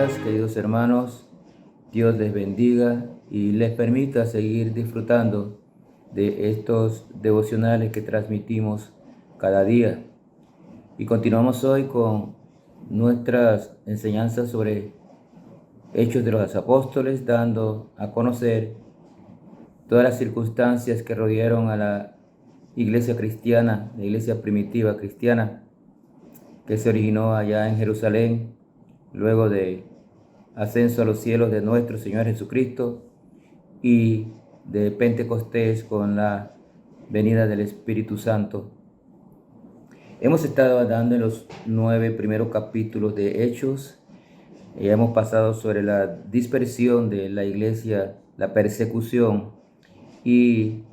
días, queridos hermanos. Dios les bendiga y les permita seguir disfrutando de estos devocionales que transmitimos cada día. Y continuamos hoy con nuestras enseñanzas sobre Hechos de los Apóstoles, dando a conocer todas las circunstancias que rodearon a la iglesia cristiana, la iglesia primitiva cristiana, que se originó allá en Jerusalén, luego de ascenso a los cielos de nuestro Señor Jesucristo y de Pentecostés con la venida del Espíritu Santo. Hemos estado hablando en los 9 primeros capítulos de Hechos y hemos pasado sobre la dispersión de la iglesia, la persecución y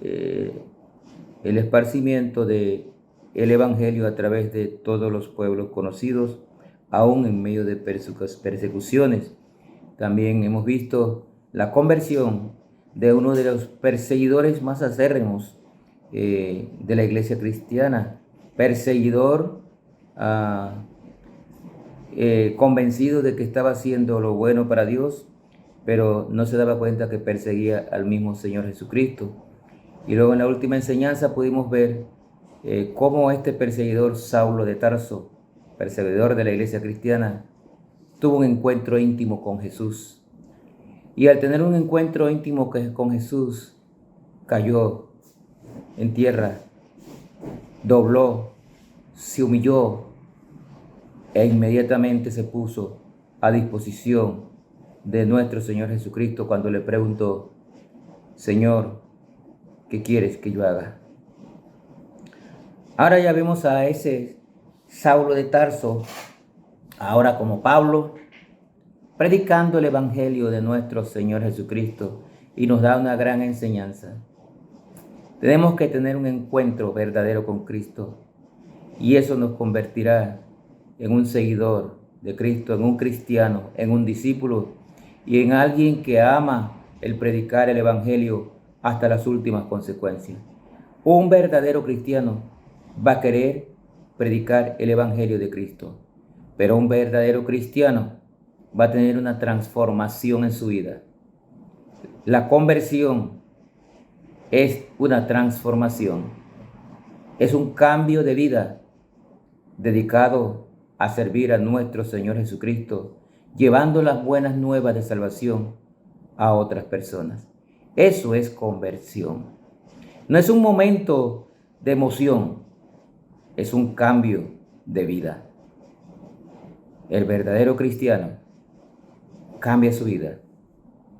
el esparcimiento del Evangelio a través de todos los pueblos conocidos, aún en medio de persecuciones. También hemos visto la conversión de uno de los perseguidores más acérrimos de la iglesia cristiana, perseguidor convencido de que estaba haciendo lo bueno para Dios, pero no se daba cuenta que perseguía al mismo Señor Jesucristo. Y luego en la última enseñanza pudimos ver cómo este perseguidor, Saulo de Tarso, perseguidor de la iglesia cristiana, tuvo un encuentro íntimo con Jesús. Y al tener un encuentro íntimo con Jesús, cayó en tierra, dobló, se humilló e inmediatamente se puso a disposición de nuestro Señor Jesucristo cuando le preguntó: Señor, ¿qué quieres que yo haga? Ahora ya vemos a ese Saulo de Tarso, ahora como Pablo, predicando el Evangelio de nuestro Señor Jesucristo, y nos da una gran enseñanza. Tenemos que tener un encuentro verdadero con Cristo, y eso nos convertirá en un seguidor de Cristo, en un cristiano, en un discípulo y en alguien que ama el predicar el Evangelio hasta las últimas consecuencias. Un verdadero cristiano va a querer predicar el Evangelio de Cristo, pero un verdadero cristiano va a tener una transformación en su vida. La conversión es una transformación, es un cambio de vida dedicado a servir a nuestro Señor Jesucristo, llevando las buenas nuevas de salvación a otras personas. Eso es conversión. No es un momento de emoción, es un cambio de vida. El verdadero cristiano cambia su vida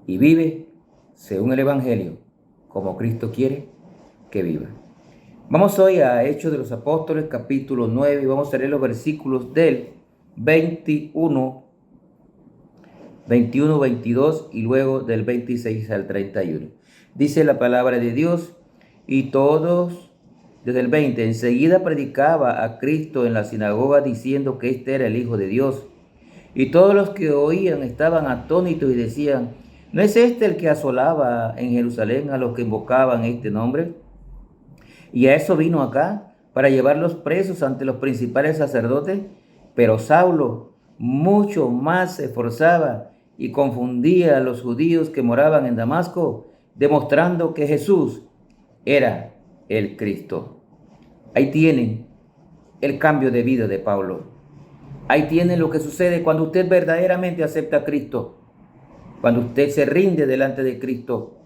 y vive según el Evangelio, como Cristo quiere que viva. Vamos hoy a Hechos de los Apóstoles, capítulo 9, y vamos a leer los versículos del 21, 22 y luego del 26 al 31. Dice la palabra de Dios: y todos, desde el 20, enseguida predicaba a Cristo en la sinagoga diciendo que este era el Hijo de Dios. Y todos los que oían estaban atónitos y decían: ¿no es este el que asolaba en Jerusalén a los que invocaban este nombre? Y a eso vino acá, para llevarlos presos ante los principales sacerdotes. Pero Saulo mucho más se esforzaba y confundía a los judíos que moraban en Damasco, demostrando que Jesús era el Cristo. Ahí tienen el cambio de vida de Pablo. Ahí tienen lo que sucede cuando usted verdaderamente acepta a Cristo, cuando usted se rinde delante de Cristo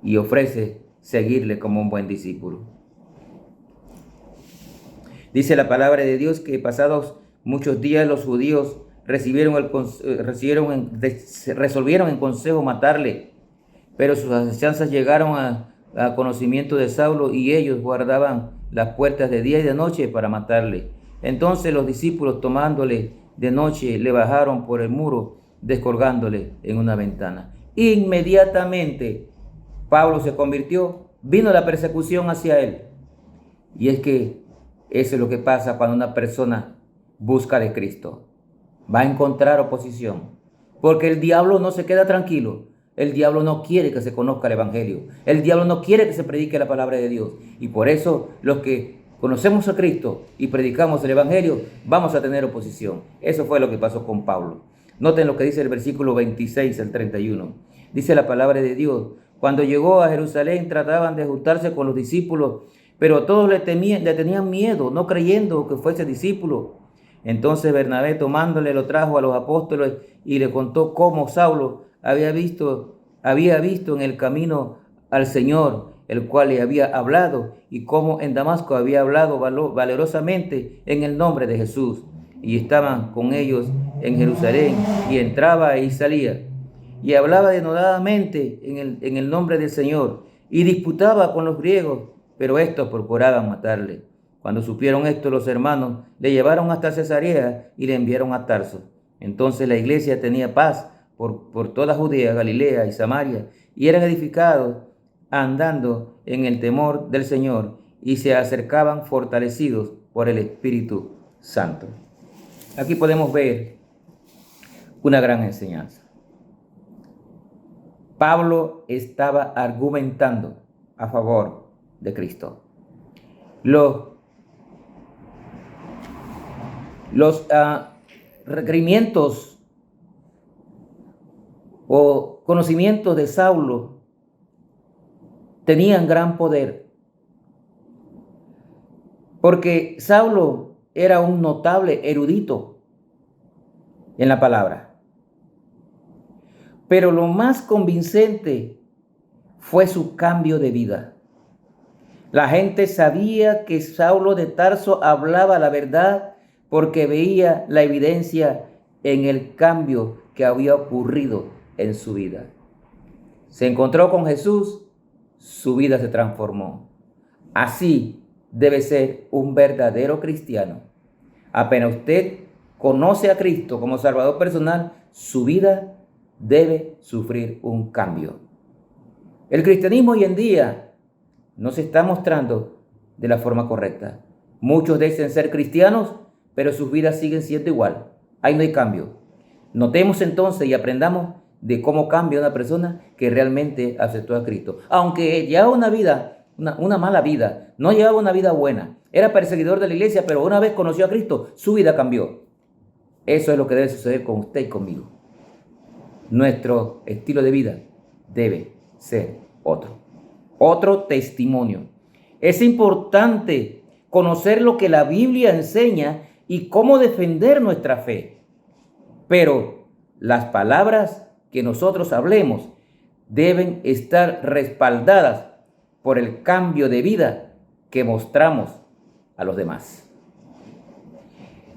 y ofrece seguirle como un buen discípulo. Dice la palabra de Dios que pasados muchos días los judíos resolvieron en consejo matarle, pero sus asechanzas llegaron a conocimiento de Saulo y ellos guardaban las puertas de día y de noche para matarle. Entonces los discípulos, tomándole de noche, le bajaron por el muro, descolgándole en una ventana. Inmediatamente Pablo se convirtió, vino la persecución hacia él. Y es que eso es lo que pasa cuando una persona busca de Cristo. Va a encontrar oposición, porque el diablo no se queda tranquilo. El diablo no quiere que se conozca el Evangelio. El diablo no quiere que se predique la palabra de Dios. Y por eso los que conocemos a Cristo y predicamos el Evangelio, vamos a tener oposición. Eso fue lo que pasó con Pablo. Noten lo que dice el versículo 26 al 31. Dice la palabra de Dios: cuando llegó a Jerusalén trataban de juntarse con los discípulos, pero todos le tenían miedo, no creyendo que fuese discípulo. Entonces Bernabé, tomándole, lo trajo a los apóstoles y le contó cómo Saulo había visto en el camino al Señor, el cual le había hablado, y cómo en Damasco había hablado valerosamente en el nombre de Jesús. Y estaban con ellos en Jerusalén, y entraba y salía, y hablaba denodadamente en el nombre del Señor, y disputaba con los griegos, pero estos procuraban matarle. Cuando supieron esto, los hermanos le llevaron hasta Cesarea y le enviaron a Tarso. Entonces la iglesia tenía paz por toda Judea, Galilea y Samaria, y eran edificados andando en el temor del Señor, y se acercaban fortalecidos por el Espíritu Santo. Aquí podemos ver una gran enseñanza. Pablo estaba argumentando a favor de Cristo. Los requerimientos o conocimientos de Saulo tenían gran poder, porque Saulo era un notable erudito en la palabra. Pero lo más convincente fue su cambio de vida. La gente sabía que Saulo de Tarso hablaba la verdad porque veía la evidencia en el cambio que había ocurrido en su vida. Se encontró con Jesús, su vida se transformó. Así debe ser un verdadero cristiano. Apenas usted conoce a Cristo como Salvador personal, su vida debe sufrir un cambio. El cristianismo hoy en día no se está mostrando de la forma correcta. Muchos dicen ser cristianos, pero sus vidas siguen siendo igual. Ahí no hay cambio. Notemos entonces y aprendamos de cómo cambia una persona que realmente aceptó a Cristo. Aunque llevaba una mala vida, no llevaba una vida buena, era perseguidor de la iglesia, pero una vez conoció a Cristo, su vida cambió. Eso es lo que debe suceder con usted y conmigo. Nuestro estilo de vida debe ser otro testimonio. Es importante conocer lo que la Biblia enseña y cómo defender nuestra fe. Pero las palabras que nosotros hablemos deben estar respaldadas por el cambio de vida que mostramos a los demás.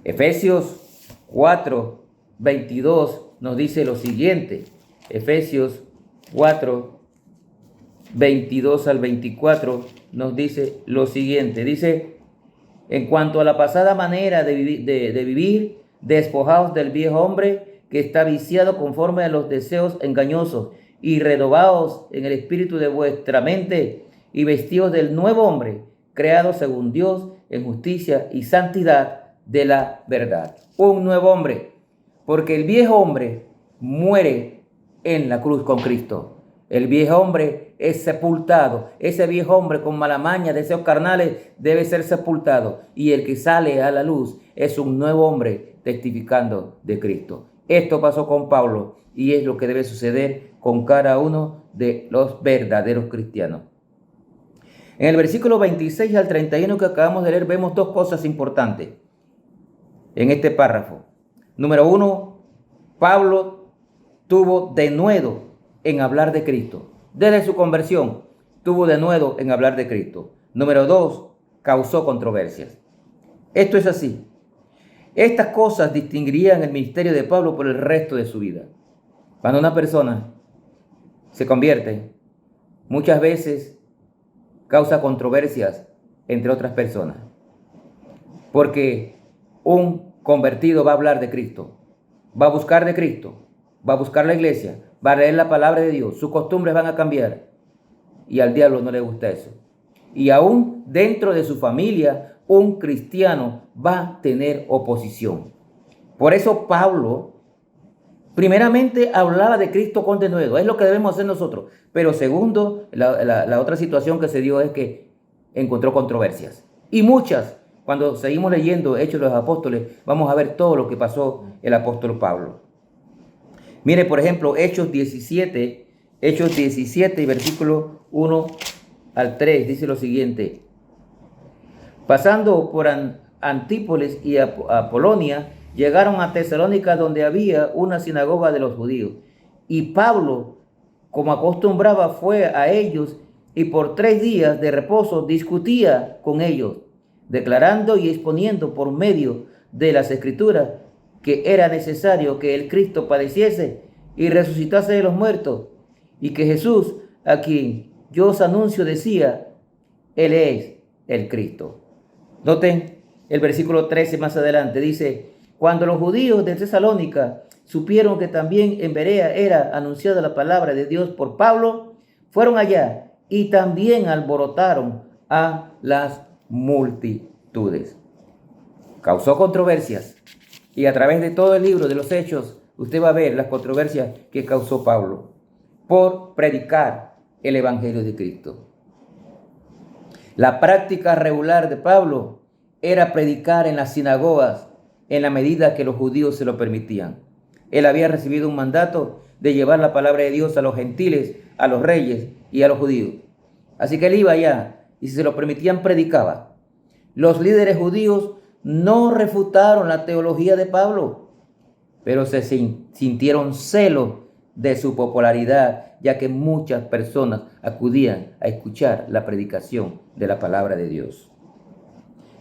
Efesios 4, 22 nos dice lo siguiente. Efesios 4, 22 al 24 nos dice lo siguiente. Dice: en cuanto a la pasada manera de vivir, despojaos del viejo hombre que está viciado conforme a los deseos engañosos, y renovaos en el espíritu de vuestra mente, y vestidos del nuevo hombre, creado según Dios en justicia y santidad de la verdad. Un nuevo hombre, porque el viejo hombre muere en la cruz con Cristo. El viejo hombre es sepultado. Ese viejo hombre con mala maña, deseos carnales, debe ser sepultado. Y el que sale a la luz es un nuevo hombre testificando de Cristo. Esto pasó con Pablo y es lo que debe suceder con cada uno de los verdaderos cristianos. En el versículo 26 al 31 que acabamos de leer vemos dos cosas importantes en este párrafo. Número 1, Pablo tuvo denuedo en hablar de Cristo. Desde su conversión tuvo denuedo en hablar de Cristo. Número 2, causó controversias. Esto es así. Estas cosas distinguirían el ministerio de Pablo por el resto de su vida. Cuando una persona se convierte, muchas veces causa controversias entre otras personas. Porque un convertido va a hablar de Cristo, va a buscar de Cristo, va a buscar la iglesia, va a leer la palabra de Dios, sus costumbres van a cambiar. Y al diablo no le gusta eso. Y aún dentro de su familia, un cristiano va a tener oposición. Por eso Pablo, primeramente, hablaba de Cristo con denuedo. Es lo que debemos hacer nosotros. Pero segundo, la otra situación que se dio es que encontró controversias. y muchas. Cuando seguimos leyendo Hechos de los Apóstoles, vamos a ver todo lo que pasó el apóstol Pablo. Mire, por ejemplo, Hechos 17 y versículo 1 al 3, dice lo siguiente. Pasando por Antípolis y Apolonia, llegaron a Tesalónica, donde había una sinagoga de los judíos. Y Pablo, como acostumbraba, fue a ellos y por 3 días de reposo discutía con ellos, declarando y exponiendo por medio de las Escrituras que era necesario que el Cristo padeciese y resucitase de los muertos, y que Jesús, a quien yo os anuncio, decía, Él es el Cristo. Noten el versículo 13 más adelante, dice, cuando los judíos de Tesalónica supieron que también en Berea era anunciada la palabra de Dios por Pablo, fueron allá y también alborotaron a las multitudes. Causó controversias, y a través de todo el libro de los Hechos usted va a ver las controversias que causó Pablo por predicar el Evangelio de Cristo. La práctica regular de Pablo era predicar en las sinagogas en la medida que los judíos se lo permitían. Él había recibido un mandato de llevar la palabra de Dios a los gentiles, a los reyes y a los judíos. Así que él iba allá y si se lo permitían predicaba. Los líderes judíos no refutaron la teología de Pablo, pero se sintieron celos de su popularidad, ya que muchas personas acudían a escuchar la predicación de la palabra de Dios.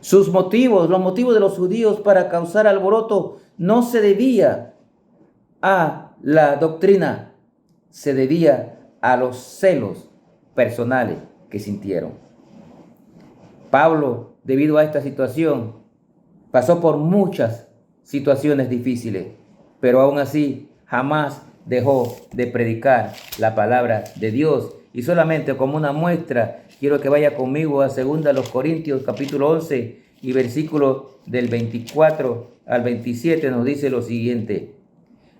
Los motivos de los judíos para causar alboroto no se debía a la doctrina, se debía a los celos personales que sintieron. Pablo, debido a esta situación, pasó por muchas situaciones difíciles, pero aún así jamás dejó de predicar la palabra de Dios. Y solamente como una muestra, quiero que vaya conmigo a 2 Corintios capítulo 11 y versículo del 24 al 27 nos dice lo siguiente.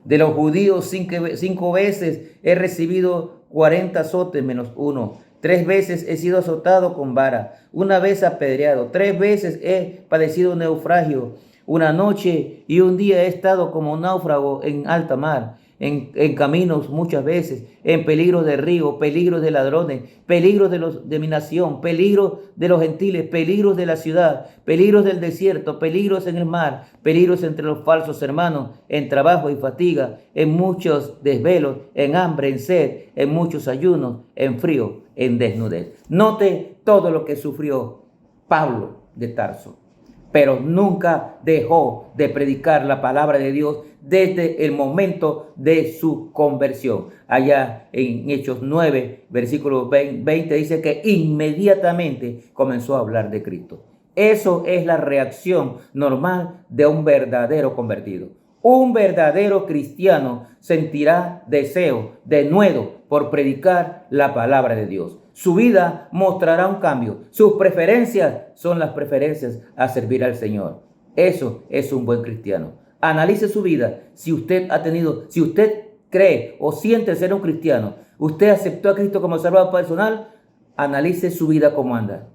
De los judíos 5 veces he recibido 40 azotes menos 1. 3 veces he sido azotado con vara, 1 vez apedreado, 3 veces he padecido naufragio. 1 noche y 1 día he estado como náufrago en alta mar, en caminos muchas veces, en peligro de río, peligro de ladrones, peligro de mi nación, peligro de los gentiles, peligros de la ciudad, peligros del desierto, peligros en el mar, peligros entre los falsos hermanos, en trabajo y fatiga, en muchos desvelos, en hambre, en sed, en muchos ayunos, en frío, en desnudez. Note todo lo que sufrió Pablo de Tarso, pero nunca dejó de predicar la palabra de Dios desde el momento de su conversión. Allá en Hechos 9, versículo 20, dice que inmediatamente comenzó a hablar de Cristo. Eso es la reacción normal de un verdadero convertido. Un verdadero cristiano sentirá deseo, denuedo por predicar la palabra de Dios. Su vida mostrará un cambio. Sus preferencias son las preferencias a servir al Señor. Eso es un buen cristiano. Analice su vida. Si usted cree o siente ser un cristiano, usted aceptó a Cristo como Salvador personal, analice su vida cómo anda.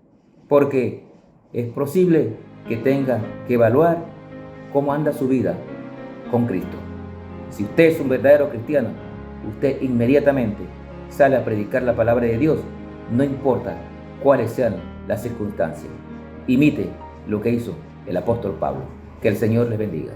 Porque es posible que tenga que evaluar cómo anda su vida con Cristo. Si usted es un verdadero cristiano, usted inmediatamente sale a predicar la palabra de Dios, no importa cuáles sean las circunstancias. Imite lo que hizo el apóstol Pablo. Que el Señor les bendiga.